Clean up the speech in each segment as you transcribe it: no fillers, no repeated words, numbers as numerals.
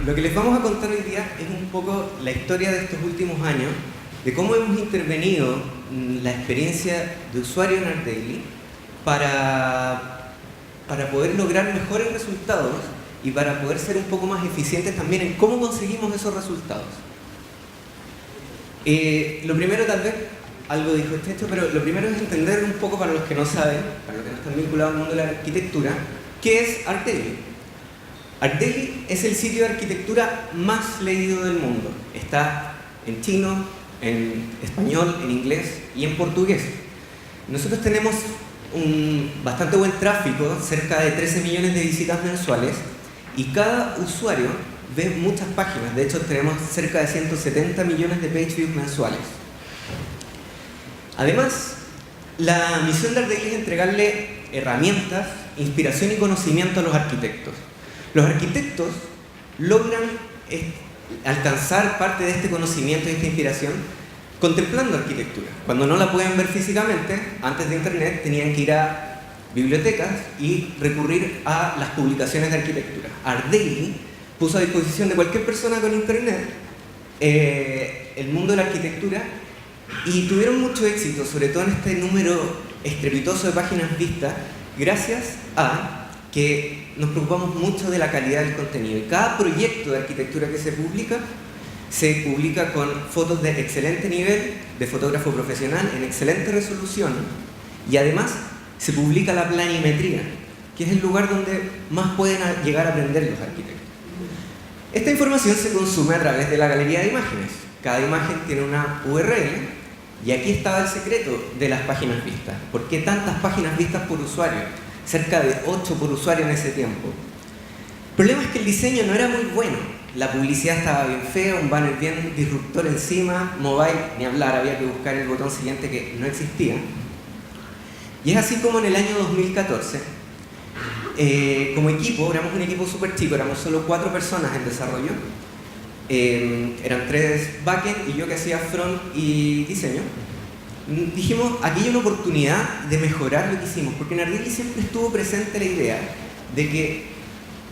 lo que les vamos a contar hoy día es un poco la historia de estos últimos años, de cómo hemos intervenido la experiencia de usuario en ArtDaily para poder lograr mejores resultados y para poder ser un poco más eficientes también en cómo conseguimos esos resultados. Lo primero, tal vez, algo dijo este hecho, pero lo primero es entender un poco, para los que no saben, para los que no están vinculados al mundo de la arquitectura, qué es ArtDaily. ArtDaily es el sitio de arquitectura más leído del mundo. Está en chino, en español, en inglés y en portugués. Nosotros tenemos un bastante buen tráfico, cerca de 13 millones de visitas mensuales, y cada usuario ve muchas páginas. De hecho, tenemos cerca de 170 millones de page views mensuales. Además, la misión de ArtDaily es entregarle herramientas, inspiración y conocimiento a los arquitectos. Los arquitectos logran alcanzar parte de este conocimiento y esta inspiración contemplando arquitectura. Cuando no la pueden ver físicamente, antes de Internet tenían que ir a bibliotecas y recurrir a las publicaciones de arquitectura. ArtDaily puso a disposición de cualquier persona con Internet el mundo de la arquitectura y tuvieron mucho éxito, sobre todo en este número estrepitoso de páginas vistas, gracias a que nos preocupamos mucho de la calidad del contenido. Y cada proyecto de arquitectura que se publica con fotos de excelente nivel, de fotógrafo profesional, en excelente resolución, y además se publica la planimetría, que es el lugar donde más pueden llegar a aprender los arquitectos. Esta información se consume a través de la galería de imágenes. Cada imagen tiene una URL, y aquí estaba el secreto de las páginas vistas. ¿Por qué tantas páginas vistas por usuario? Cerca de 8 por usuario en ese tiempo. El problema es que el diseño no era muy bueno. La publicidad estaba bien fea, un banner bien disruptor encima, mobile, ni hablar, había que buscar el botón siguiente que no existía. Y es así como en el año 2014, como equipo, éramos un equipo súper chico, éramos solo 4 personas en desarrollo. Eran 3 backend y yo que hacía front y diseño. Dijimos, aquí hay una oportunidad de mejorar lo que hicimos, porque en ArtDaily siempre estuvo presente la idea de que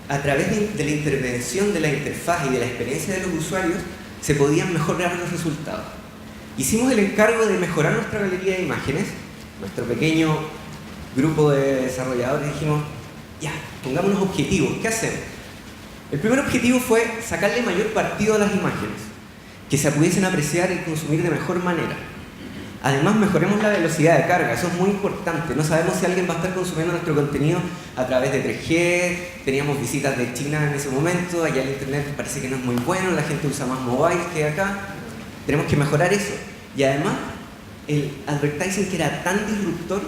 a través de la intervención de la interfaz y de la experiencia de los usuarios se podían mejorar los resultados. Hicimos el encargo de mejorar nuestra galería de imágenes, nuestro pequeño grupo de desarrolladores, dijimos, ya, pongámonos objetivos, ¿qué hacemos? El primer objetivo fue sacarle mayor partido a las imágenes, que se pudiesen apreciar y consumir de mejor manera. Además, mejoremos la velocidad de carga, eso es muy importante. No sabemos si alguien va a estar consumiendo nuestro contenido a través de 3G, teníamos visitas de China en ese momento, allá el internet parece que no es muy bueno, la gente usa más mobile que acá. Tenemos que mejorar eso. Y además, el advertising que era tan disruptor,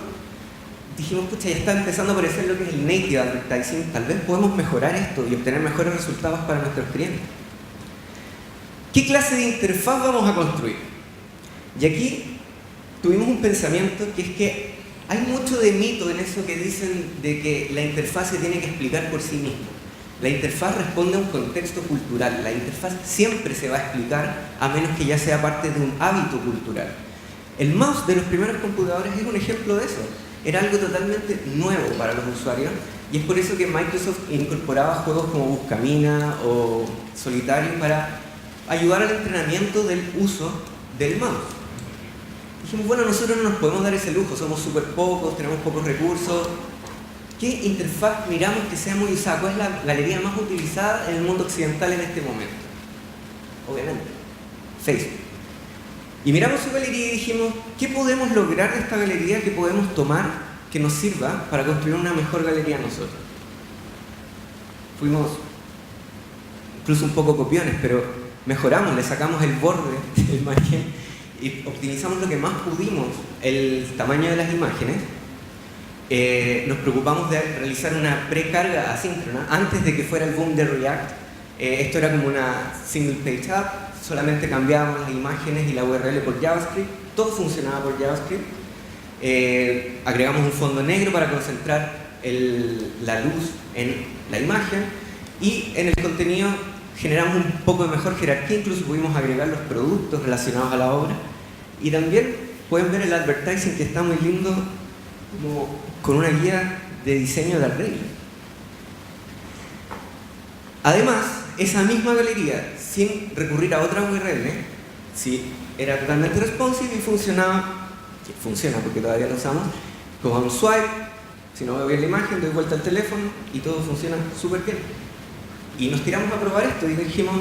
dijimos, pucha, ya está empezando a aparecer lo que es el native advertising, tal vez podemos mejorar esto y obtener mejores resultados para nuestros clientes. ¿Qué clase de interfaz vamos a construir? Y aquí tuvimos un pensamiento que es que hay mucho de mito en eso que dicen de que la interfaz se tiene que explicar por sí misma. La interfaz responde a un contexto cultural. La interfaz siempre se va a explicar a menos que ya sea parte de un hábito cultural. El mouse de los primeros computadores es un ejemplo de eso. Era algo totalmente nuevo para los usuarios y es por eso que Microsoft incorporaba juegos como Buscamina o Solitario para ayudar al entrenamiento del uso del mouse. Dijimos, bueno, nosotros no nos podemos dar ese lujo, somos súper pocos, tenemos pocos recursos. ¿Qué interfaz miramos que sea muy usada? ¿Cuál es la galería más utilizada en el mundo occidental en este momento? Obviamente, Facebook. Y miramos su galería y dijimos, ¿qué podemos lograr de esta galería que podemos tomar que nos sirva para construir una mejor galería nosotros? Fuimos incluso un poco copiones, pero mejoramos, le sacamos el borde del margen y optimizamos lo que más pudimos, el tamaño de las imágenes. Nos preocupamos de realizar una precarga asíncrona antes de que fuera el boom de React. Esto era como una single page app, solamente cambiábamos las imágenes y la URL por JavaScript, todo funcionaba por JavaScript. Agregamos un fondo negro para concentrar la luz en la imagen y en el contenido generamos un poco de mejor jerarquía, incluso pudimos agregar los productos relacionados a la obra. Y también pueden ver el advertising que está muy lindo, como con una guía de diseño de ArtDaily. Además, esa misma galería, sin recurrir a otra URL, sí, era totalmente responsive y funcionaba, que funciona porque todavía lo usamos, como un swipe. Si no veo bien la imagen, doy vuelta al teléfono y todo funciona súper bien. Y nos tiramos a probar esto y dijimos,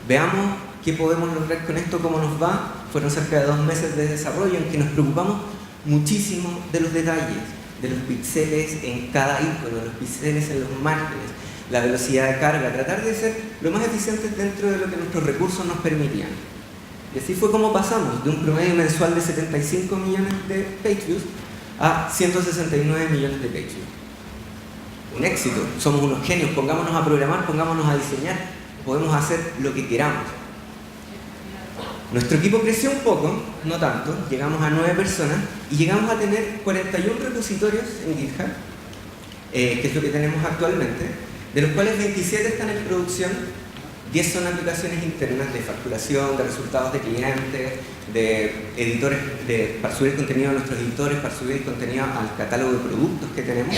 veamos qué podemos lograr con esto, cómo nos va. Fueron cerca de 2 meses de desarrollo en que nos preocupamos muchísimo de los detalles, de los píxeles en cada icono, los píxeles en los márgenes, la velocidad de carga, tratar de ser lo más eficientes dentro de lo que nuestros recursos nos permitían. Y así fue como pasamos de un promedio mensual de 75 millones de page views a 169 millones de page views. Un éxito, somos unos genios, pongámonos a programar, pongámonos a diseñar, podemos hacer lo que queramos. Nuestro equipo creció un poco, no tanto, llegamos a 9 personas y llegamos a tener 41 repositorios en GitHub, que es lo que tenemos actualmente, de los cuales 27 están en producción, 10 son aplicaciones internas de facturación, de resultados de clientes, de editores, para subir contenido a nuestros editores, para subir contenido al catálogo de productos que tenemos,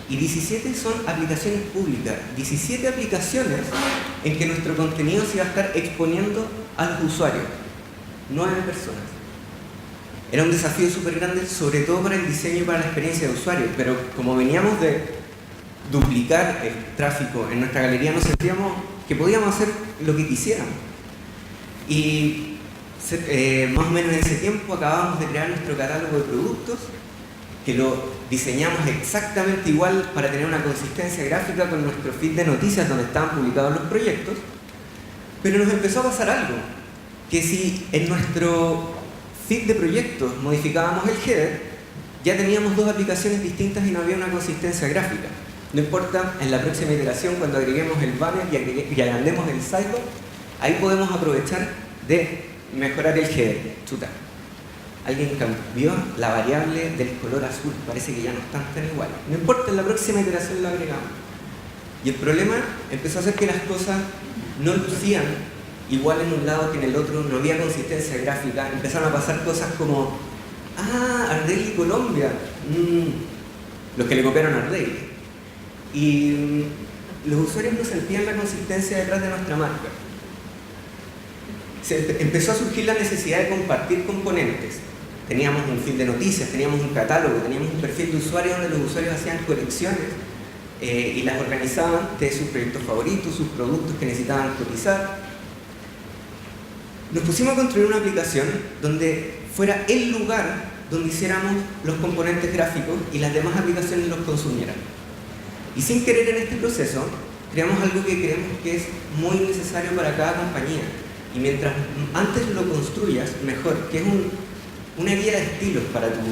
y 17 son aplicaciones públicas, 17 aplicaciones en que nuestro contenido se va a estar exponiendo a los usuarios, 9 personas. Era un desafío súper grande, sobre todo para el diseño y para la experiencia de usuario, pero como veníamos de duplicar el tráfico en nuestra galería, nos sentíamos que podíamos hacer lo que quisiéramos. Y más o menos en ese tiempo acabamos de crear nuestro catálogo de productos, que lo diseñamos exactamente igual para tener una consistencia gráfica con nuestro feed de noticias donde estaban publicados los proyectos, pero nos empezó a pasar algo, que si en nuestro feed de proyectos modificábamos el header, ya teníamos 2 aplicaciones distintas y no había una consistencia gráfica. No importa, en la próxima iteración, cuando agreguemos el banner y agrandemos el sidebar, ahí podemos aprovechar de mejorar el header. Chuta, alguien cambió la variable del color azul, parece que ya no están tan iguales. No importa, en la próxima iteración lo agregamos. Y el problema empezó a ser que las cosas no lucían igual en un lado que en el otro, no había consistencia gráfica, empezaron a pasar cosas como Ardeli Colombia, los que le copiaron a Ardeli. Y los usuarios no sentían la consistencia detrás de nuestra marca. Empezó a surgir la necesidad de compartir componentes. Teníamos un feed de noticias, teníamos un catálogo, teníamos un perfil de usuario donde los usuarios hacían colecciones y las organizaban de sus proyectos favoritos, sus productos que necesitaban cotizar. Nos pusimos a construir una aplicación donde fuera el lugar donde hiciéramos los componentes gráficos y las demás aplicaciones los consumieran. Y sin querer en este proceso, creamos algo que creemos que es muy necesario para cada compañía. Y mientras antes lo construyas, mejor, que es una guía de estilos para tu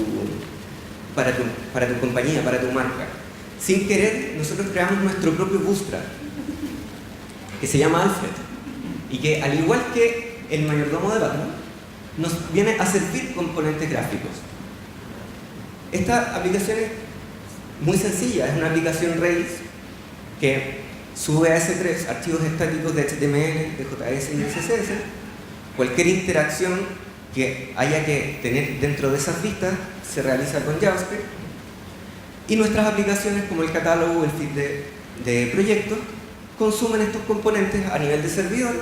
compañía, para tu marca. Sin querer, nosotros creamos nuestro propio Bootstrap, que se llama Alfred, y que al igual que el mayordomo de Batman, nos viene a servir componentes gráficos. Esta aplicación es muy sencilla, es una aplicación Rails que sube a S3 archivos estáticos de HTML, de JS y de CSS. Cualquier interacción que haya que tener dentro de esas vistas se realiza con JavaScript. Y nuestras aplicaciones, como el catálogo o el feed de proyectos, consumen estos componentes a nivel de servidor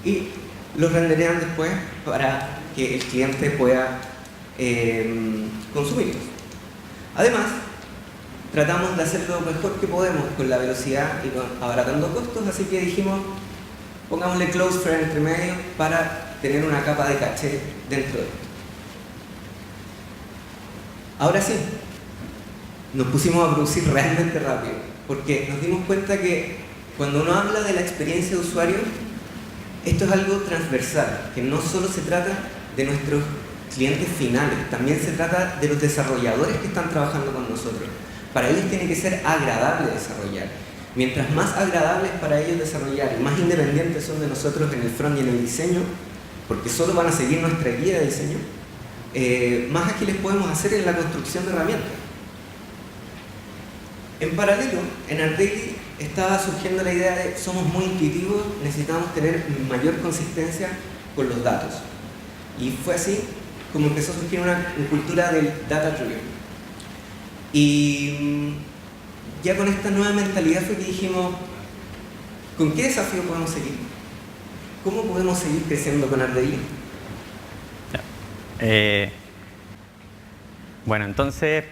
y los renderean después para que el cliente pueda consumirlos. Además, tratamos de hacer lo mejor que podemos con la velocidad y abaratando costos, así que dijimos, pongámosle Cloudflare entre medio para tener una capa de caché dentro de esto. Ahora sí, nos pusimos a producir realmente rápido, porque nos dimos cuenta que cuando uno habla de la experiencia de usuario, esto es algo transversal, que no solo se trata de nuestros clientes finales, también se trata de los desarrolladores que están trabajando con nosotros. Para ellos tiene que ser agradable desarrollar. Mientras más agradable es para ellos desarrollar y más independientes son de nosotros en el front y en el diseño, porque solo van a seguir nuestra guía de diseño, más ágiles podemos hacer en la construcción de herramientas. En paralelo, en Ardeli estaba surgiendo la idea de somos muy intuitivos, necesitamos tener mayor consistencia con los datos. Y fue así como empezó a surgir una cultura del data driven. Y ya con esta nueva mentalidad fue que dijimos, ¿Con qué desafío podemos seguir? ¿Cómo podemos seguir creciendo con ArtDaily? Bueno, entonces,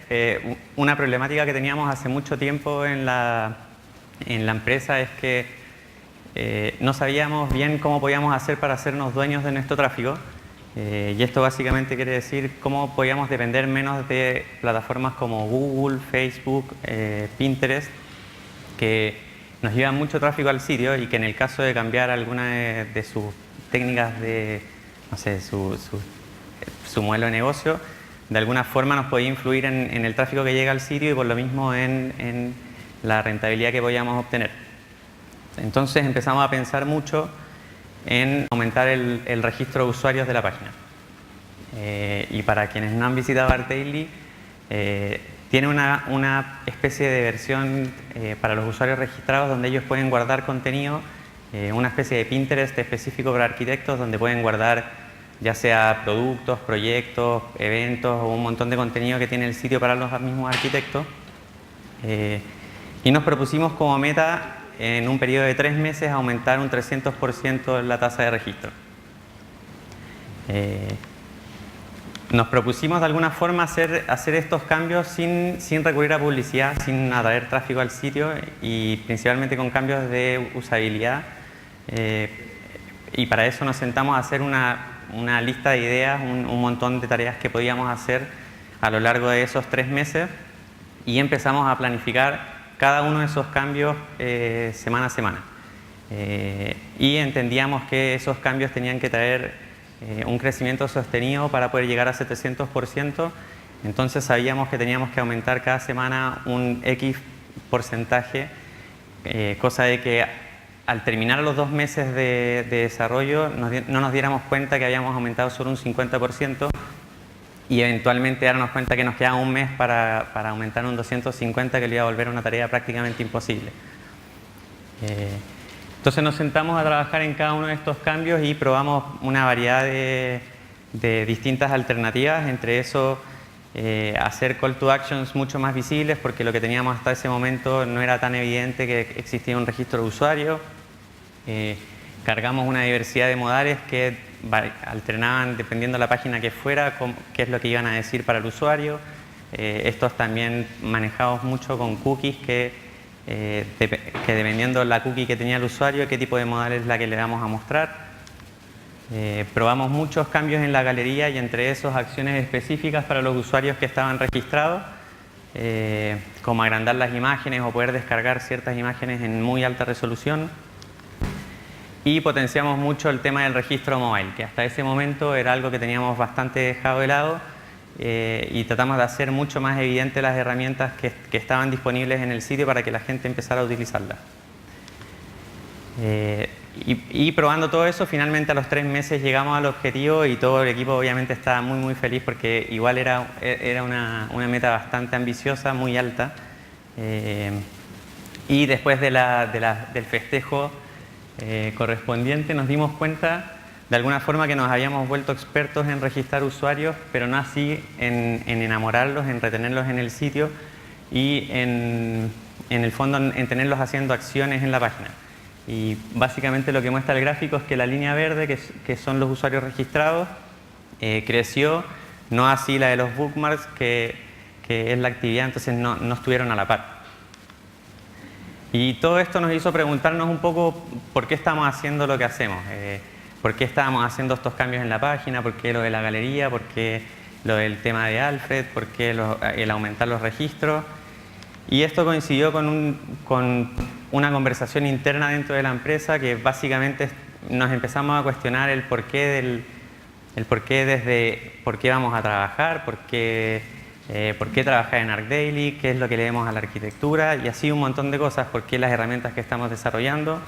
una problemática que teníamos hace mucho tiempo en la empresa es que no sabíamos bien cómo podíamos hacer para hacernos dueños de nuestro tráfico. Y esto básicamente quiere decir cómo podíamos depender menos de plataformas como Google, Facebook, Pinterest, que nos llevan mucho tráfico al sitio y que en el caso de cambiar alguna de sus técnicas de, no sé, su modelo de negocio, de alguna forma nos podía influir en el tráfico que llega al sitio y por lo mismo en la rentabilidad que podíamos obtener. Entonces empezamos a pensar mucho en aumentar el registro de usuarios de la página. Y para quienes no han visitado ArtDaily, tiene una especie de versión para los usuarios registrados donde ellos pueden guardar contenido, una especie de Pinterest específico para arquitectos donde pueden guardar ya sea productos, proyectos, eventos o un montón de contenido que tiene el sitio para los mismos arquitectos. Y nos propusimos como meta en un periodo de 3 meses aumentar un 300% la tasa de registro. Nos propusimos de alguna forma hacer estos cambios sin recurrir a publicidad, sin atraer tráfico al sitio y principalmente con cambios de usabilidad. Y para eso nos sentamos a hacer una lista de ideas, un montón de tareas que podíamos hacer a lo largo de esos 3 meses y empezamos a planificar cada uno de esos cambios semana a semana. Y entendíamos que esos cambios tenían que traer un crecimiento sostenido para poder llegar a 700%. Entonces sabíamos que teníamos que aumentar cada semana un X porcentaje, cosa de que al terminar los 2 meses de desarrollo no nos diéramos cuenta que habíamos aumentado solo un 50% y eventualmente darnos cuenta que nos quedaba un mes para aumentar un 250%, que le iba a volver una tarea prácticamente imposible. Entonces nos sentamos a trabajar en cada uno de estos cambios y probamos una variedad de distintas alternativas, entre eso hacer call to actions mucho más visibles porque lo que teníamos hasta ese momento no era tan evidente que existía un registro de usuario. Cargamos una diversidad de modales que alternaban dependiendo de la página que fuera, qué es lo que iban a decir para el usuario. Estos también manejados mucho con cookies que dependiendo de la cookie que tenía el usuario, qué tipo de modal es la que le vamos a mostrar. Probamos muchos cambios en la galería y entre esos acciones específicas para los usuarios que estaban registrados, como agrandar las imágenes o poder descargar ciertas imágenes en muy alta resolución. Y potenciamos mucho el tema del registro mobile, que hasta ese momento era algo que teníamos bastante dejado de lado y tratamos de hacer mucho más evidente las herramientas que estaban disponibles en el sitio para que la gente empezara a utilizarlas. Y probando todo eso, finalmente a los 3 meses llegamos al objetivo y todo el equipo obviamente estaba muy feliz porque igual era una meta bastante ambiciosa, muy alta. Y después del festejo correspondiente nos dimos cuenta de alguna forma que nos habíamos vuelto expertos en registrar usuarios, pero no así en enamorarlos, en retenerlos en el sitio y en el fondo en tenerlos haciendo acciones en la página. Y básicamente lo que muestra el gráfico es que la línea verde, que son los usuarios registrados, creció, no así la de los bookmarks, que es la actividad, entonces no estuvieron a la par. Y todo esto nos hizo preguntarnos un poco por qué estamos haciendo lo que hacemos, por qué estábamos haciendo estos cambios en la página, por qué lo de la galería, por qué lo del tema de Alfred, por qué el aumentar los registros. Y esto coincidió con una conversación interna dentro de la empresa que básicamente nos empezamos a cuestionar el porqué por qué vamos a trabajar, por qué trabajar en ArtDaily, qué es lo que le demos a la arquitectura y así un montón de cosas, por qué las herramientas que estamos desarrollando.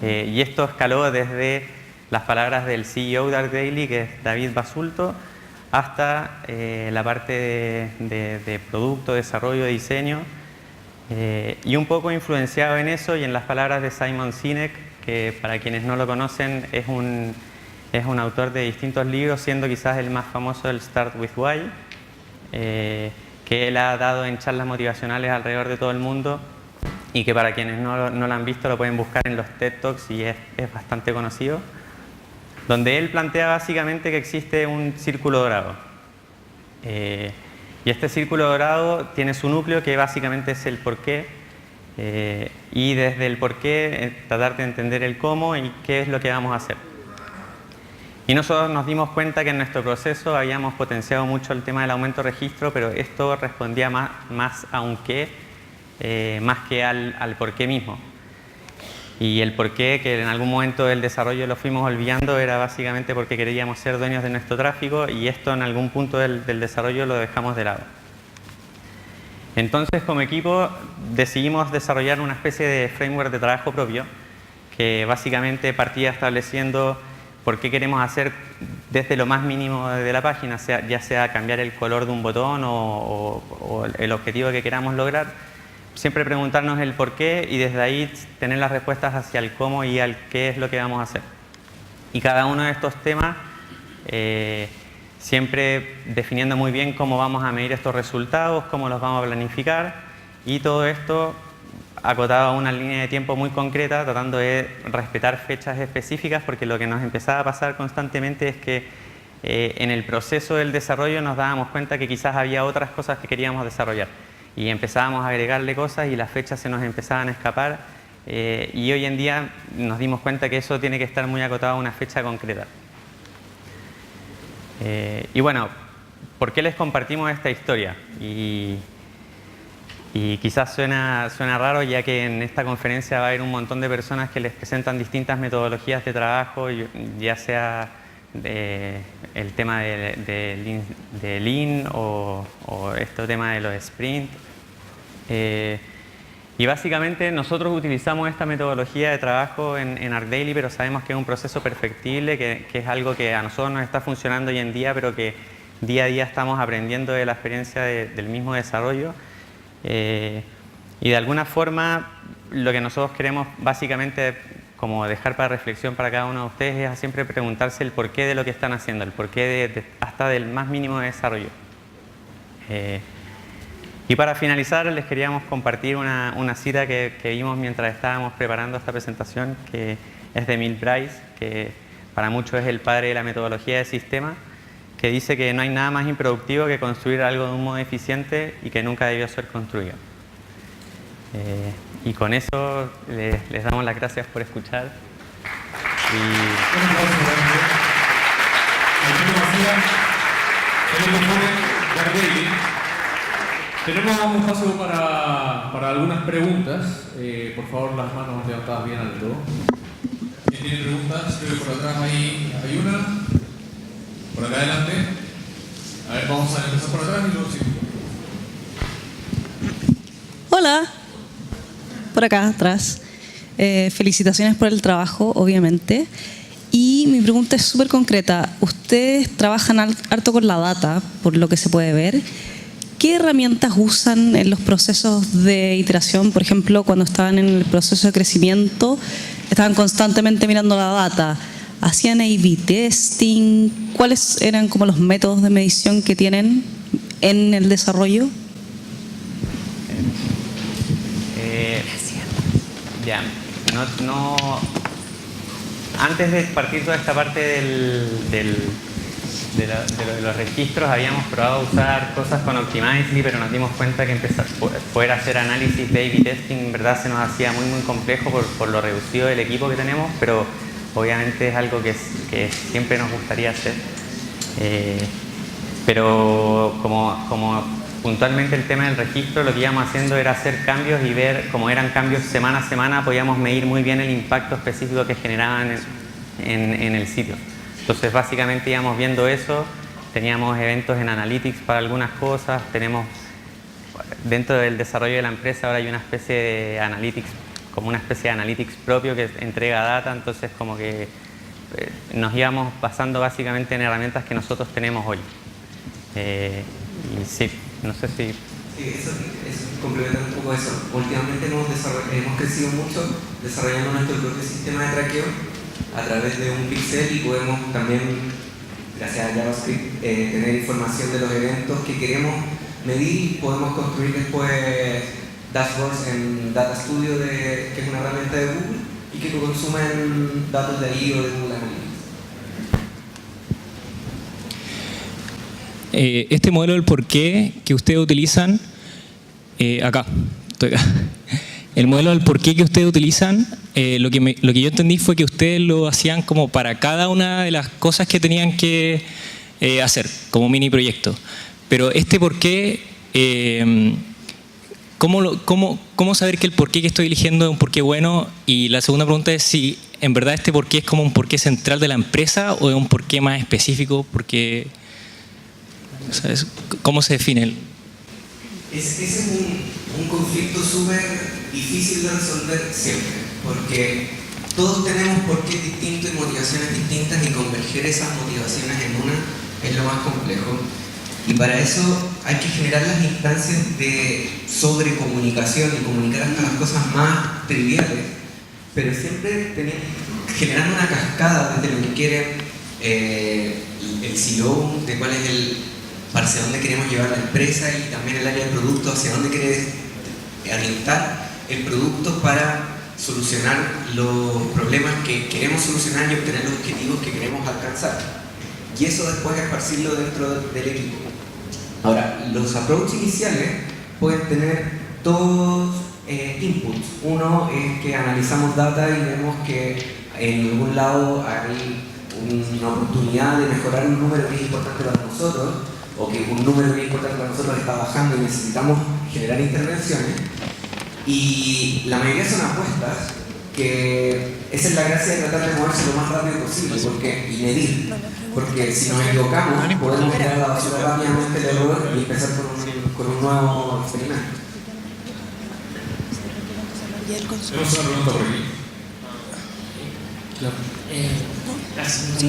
Y esto escaló desde las palabras del CEO de ArtDaily, que es David Basulto, hasta la parte de producto, desarrollo, diseño, y un poco influenciado en eso y en las palabras de Simon Sinek, que para quienes no lo conocen es un autor de distintos libros, siendo quizás el más famoso el Start With Why, que él ha dado en charlas motivacionales alrededor de todo el mundo y que para quienes no lo han visto lo pueden buscar en los TED Talks y es bastante conocido, donde él plantea básicamente que existe un círculo dorado. Y este círculo dorado tiene su núcleo, que básicamente es el porqué, y desde el porqué tratar de entender el cómo y qué es lo que vamos a hacer. Y nosotros nos dimos cuenta que en nuestro proceso habíamos potenciado mucho el tema del aumento de registro, pero esto respondía más a un qué, más que al porqué mismo. Y el porqué, que en algún momento del desarrollo lo fuimos olvidando, era básicamente porque queríamos ser dueños de nuestro tráfico, y esto en algún punto del desarrollo lo dejamos de lado. Entonces, como equipo, decidimos desarrollar una especie de framework de trabajo propio, que básicamente partía estableciendo por qué queremos hacer desde lo más mínimo de la página, ya sea cambiar el color de un botón o el objetivo que queramos lograr. Siempre preguntarnos el por qué y desde ahí tener las respuestas hacia el cómo y al qué es lo que vamos a hacer. Y cada uno de estos temas, siempre definiendo muy bien cómo vamos a medir estos resultados, cómo los vamos a planificar, y todo esto acotado a una línea de tiempo muy concreta, tratando de respetar fechas específicas, porque lo que nos empezaba a pasar constantemente es que en el proceso del desarrollo nos dábamos cuenta que quizás había otras cosas que queríamos desarrollar. Y empezábamos a agregarle cosas y las fechas se nos empezaban a escapar, y hoy en día nos dimos cuenta que eso tiene que estar muy acotado a una fecha concreta. Y bueno, ¿por qué les compartimos esta historia? Y quizás suena raro, ya que en esta conferencia va a haber un montón de personas que les presentan distintas metodologías de trabajo, ya sea el tema de Lean o este tema de los sprint. Y básicamente nosotros utilizamos esta metodología de trabajo en ArcDaily, pero sabemos que es un proceso perfectible, que es algo que a nosotros nos está funcionando hoy en día, pero que día a día estamos aprendiendo de la experiencia del mismo desarrollo. Y de alguna forma lo que nosotros queremos básicamente como dejar para reflexión para cada uno de ustedes es siempre preguntarse el porqué de lo que están haciendo, el porqué hasta del más mínimo de desarrollo. Y para finalizar les queríamos compartir una cita que vimos mientras estábamos preparando esta presentación, que es de Emil Bryce, que para muchos es el padre de la metodología de sistema, que dice que no hay nada más improductivo que construir algo de un modo eficiente y que nunca debió ser construido. Y con eso les damos las gracias por escuchar. Tenemos un espacio para algunas preguntas. Por favor, las manos levantadas bien alto. ¿Quién tiene preguntas? Creo que por atrás hay una. Por acá adelante. A ver, vamos a empezar por atrás y luego sí. Hola, por acá atrás. Felicitaciones por el trabajo, obviamente. Y mi pregunta es súper concreta. Ustedes trabajan harto con la data, por lo que se puede ver. ¿Qué herramientas usan en los procesos de iteración? Por ejemplo, cuando estaban en el proceso de crecimiento, estaban constantemente mirando la data. ¿Hacían A/B testing? ¿Cuáles eran como los métodos de medición que tienen en el desarrollo? Ya, antes de partir toda esta parte de los registros, habíamos probado a usar cosas con Optimizely, pero nos dimos cuenta que poder hacer análisis de A/B testing en verdad se nos hacía muy complejo por lo reducido del equipo que tenemos, pero obviamente es algo que siempre nos gustaría hacer. Pero como puntualmente el tema del registro, lo que íbamos haciendo era hacer cambios y ver, como eran cambios semana a semana, podíamos medir muy bien el impacto específico que generaban en el sitio. Entonces básicamente íbamos viendo eso, teníamos eventos en Analytics para algunas cosas, tenemos dentro del desarrollo de la empresa ahora hay una especie de Analytics, como una especie de Analytics propio que entrega data, entonces como que nos íbamos basando básicamente en herramientas que nosotros tenemos hoy. Y sí, no sé si... Sí, eso complementando un poco eso. Últimamente hemos crecido mucho desarrollando nuestro propio sistema de traqueo a través de un pixel y podemos también, gracias a JavaScript, tener información de los eventos que queremos medir y podemos construir después dashboards en Data Studio, que es una herramienta de Google, y que consumen datos de ahí o de Google Analytics. Este modelo del por qué que ustedes utilizan, acá, estoy acá. El modelo del por qué que ustedes utilizan, lo que yo entendí fue que ustedes lo hacían como para cada una de las cosas que tenían que hacer, como mini proyecto. Pero este por qué, ¿cómo saber que el por qué que estoy eligiendo es un por qué bueno? Y la segunda pregunta es si en verdad este por qué es como un por qué central de la empresa o es un por qué más específico, porque, ¿sabes? ¿Cómo se define? Ese es un conflicto súper difícil de resolver siempre, porque todos tenemos porqués distintos y motivaciones distintas, y converger esas motivaciones en una es lo más complejo. Y para eso hay que generar las instancias de sobrecomunicación y comunicar hasta las cosas más triviales, pero siempre generando una cascada desde lo que quiere el CEO, de cuál es hacia dónde queremos llevar la empresa, y también el área de producto, hacia dónde quiere orientar el producto para solucionar los problemas que queremos solucionar y obtener los objetivos que queremos alcanzar. Y eso después esparcirlo dentro del equipo. Ahora, los approach iniciales pueden tener dos inputs. Uno es que analizamos data y vemos que en algún lado hay una oportunidad de mejorar un número que es importante para nosotros, o que un número que es importante para nosotros está bajando y necesitamos generar intervenciones. Y la mayoría son apuestas, que esa es la gracia de tratar de moverse lo más rápido posible y medir. Porque si nos equivocamos, podemos tirar la basura rápidamente el error y empezar con un nuevo experimento. Tenemos una pregunta por aquí. Gracias.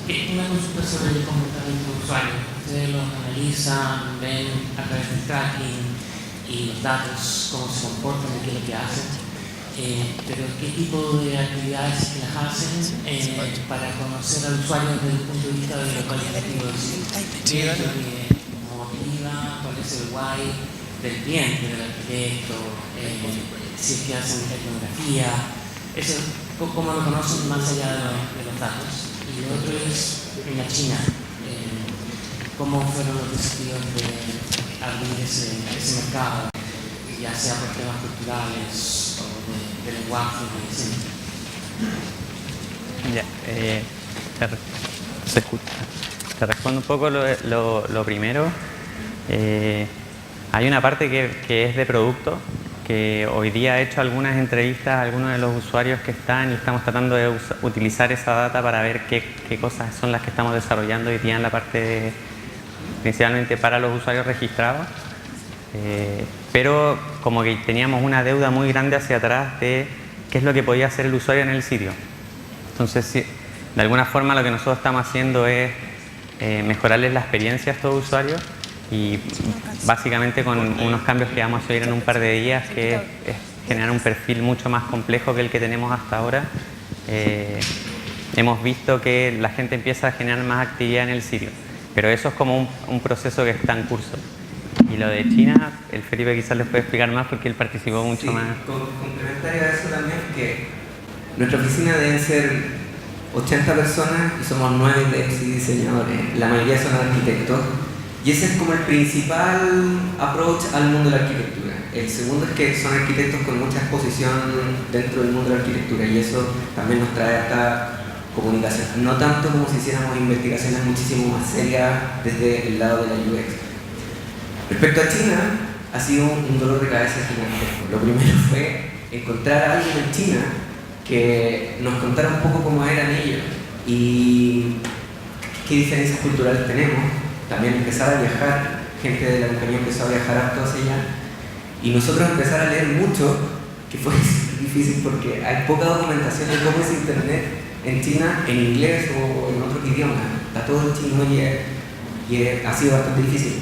Una consulta sobre el comportamiento de usuario. Ustedes los analizan, ven a través del tracking y los datos, cómo se comportan y qué es lo que hacen. Pero ¿qué tipo de actividades que las hacen para conocer al usuario desde el punto de vista de lo cualitativo? ¿Qué es lo que motiva? ¿Cuál es el why del cliente, del arquitecto? Si es que hacen etnografía. Eso, ¿cómo lo conocen más allá de los datos? Y lo otro es en la China. ¿Cómo fueron los desafíos de abrir ese mercado, ya sea por temas culturales o de lenguaje, de diseño? Te respondo un poco lo primero. Hay una parte que es de producto, que hoy día he hecho algunas entrevistas a algunos de los usuarios que están, y estamos tratando de utilizar esa data para ver qué cosas son las que estamos desarrollando hoy día en la parte principalmente para los usuarios registrados, pero como que teníamos una deuda muy grande hacia atrás de qué es lo que podía hacer el usuario en el sitio. Entonces, de alguna forma lo que nosotros estamos haciendo es mejorarles la experiencia a estos usuarios, y básicamente con unos cambios que vamos a hacer en un par de días, que es generar un perfil mucho más complejo que el que tenemos hasta ahora. Hemos visto que la gente empieza a generar más actividad en el sitio, pero eso es como un proceso que está en curso. Y lo de China, el Felipe quizás les puede explicar más porque él participó mucho más. Complementario a eso también, que nuestra oficina debe ser 80 personas y somos 9 devs y diseñadores, la mayoría son arquitectos. Y ese es como el principal approach al mundo de la arquitectura. El segundo es que son arquitectos con mucha exposición dentro del mundo de la arquitectura, y eso también nos trae hasta comunicación. No tanto como si hiciéramos investigaciones muchísimo más serias desde el lado de la UX. Respecto a China, ha sido un dolor de cabeza gigantesco. Lo primero fue encontrar a alguien en China que nos contara un poco cómo eran ellos y qué diferencias culturales tenemos. También empezar a viajar, gente de la compañía empezó a viajar harto hacia allá, y nosotros empezar a leer mucho, que fue difícil porque hay poca documentación de cómo es internet en China, en inglés o en otros idiomas. Está todo en chino y ha sido bastante difícil.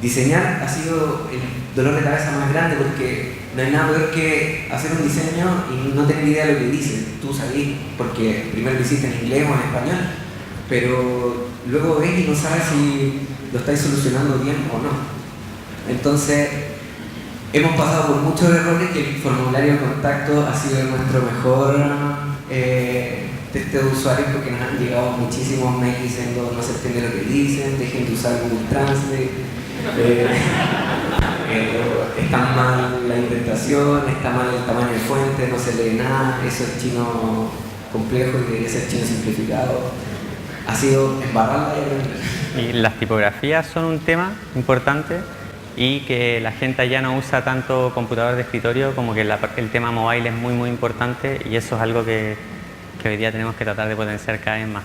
Diseñar ha sido el dolor de cabeza más grande, porque no hay nada peor que hacer un diseño y no tener idea de lo que dice. Tú sabes porque primero lo hiciste en inglés o en español, pero luego ves y no sabes si lo estáis solucionando bien o no. Entonces, hemos pasado por muchos errores y el formulario de contacto ha sido nuestro mejor testeo de usuarios, porque nos han llegado muchísimos mails diciendo no se entiende lo que dicen, dejen de usar Google Translate, está mal la indentación, está mal el tamaño de fuente, no se lee nada, eso es chino complejo y debería ser chino simplificado. Ha sido embarrarla y aprender. Y las tipografías son un tema importante, y que la gente ya no usa tanto computador de escritorio, como que el tema mobile es muy muy importante, y eso es algo que hoy día tenemos que tratar de potenciar cada vez más.